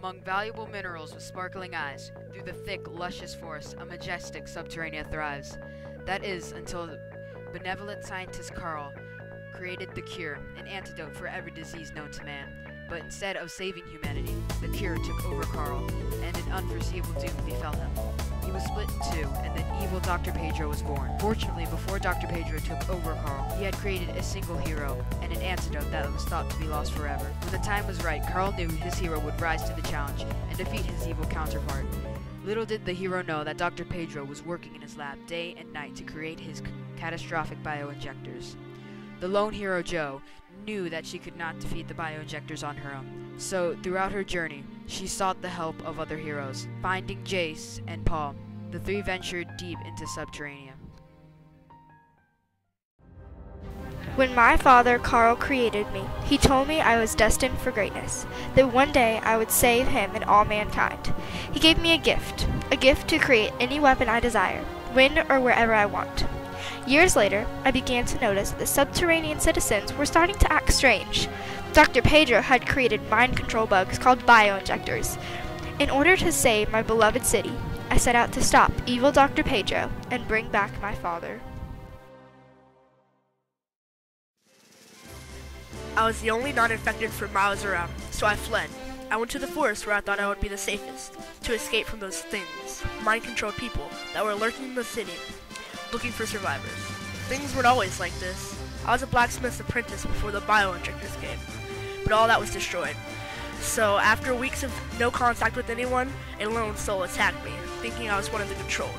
Among valuable minerals with sparkling eyes, through the thick, luscious forest, a majestic Subterrania thrives. That is, until the benevolent scientist Carl created the cure, an antidote for every disease known to man. But instead of saving humanity, the cure took over Carl, and an unforeseeable doom befell him. He was split in two, and the evil Dr. Pedro was born. Fortunately, before Dr. Pedro took over Carl, he had created a single hero, and an antidote that was thought to be lost forever. When the time was right, Carl knew his hero would rise to the challenge, and defeat his evil counterpart. Little did the hero know that Dr. Pedro was working in his lab day and night to create his catastrophic bioinjectors. The lone hero, Jo, knew that she could not defeat the bioinjectors on her own. So, throughout her journey, she sought the help of other heroes. Finding Jace and Paul, the three ventured deep into Subterrania. When my father, Carl, created me, he told me I was destined for greatness, that one day I would save him and all mankind. He gave me a gift to create any weapon I desire, when or wherever I want. Years later, I began to notice that the subterranean citizens were starting to act strange. Dr. Pedro had created mind control bugs called bioinjectors. In order to save my beloved city, I set out to stop evil Dr. Pedro and bring back my father. I was the only non-infected for miles around, so I fled. I went to the forest where I thought I would be the safest, to escape from those things, mind-controlled people that were lurking in the city, looking for survivors. Things weren't always like this. I was a blacksmith's apprentice before the bioinjectors came, but all that was destroyed. So after weeks of no contact with anyone, a lone soul attacked me, thinking I was one of the controlled.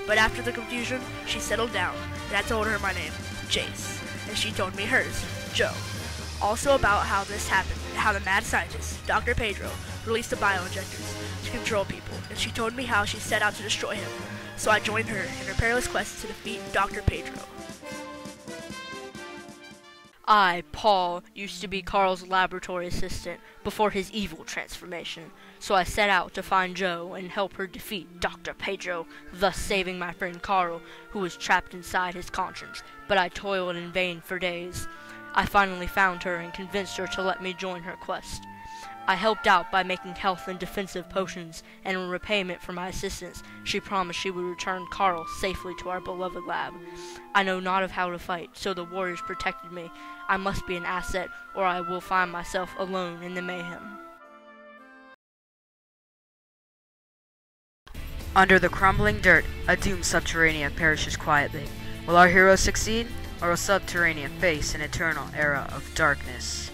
But after the confusion, she settled down, and I told her my name, Jace, and she told me hers, Jo. Also about how this happened, and how the mad scientist, Dr. Pedro, released the bioinjectors to control people, and she told me how she set out to destroy him. So I joined her in her perilous quest to defeat Dr. Pedro. I, Paul, used to be Carl's laboratory assistant before his evil transformation, so I set out to find Jo and help her defeat Dr. Pedro, thus saving my friend Carl, who was trapped inside his conscience, but I toiled in vain for days. I finally found her and convinced her to let me join her quest. I helped out by making health and defensive potions, and in repayment for my assistance, she promised she would return Carl safely to our beloved lab. I know not of how to fight, so the warriors protected me. I must be an asset, or I will find myself alone in the mayhem. Under the crumbling dirt, a doomed Subterrania perishes quietly. Will our heroes succeed, or will Subterrania face an eternal era of darkness?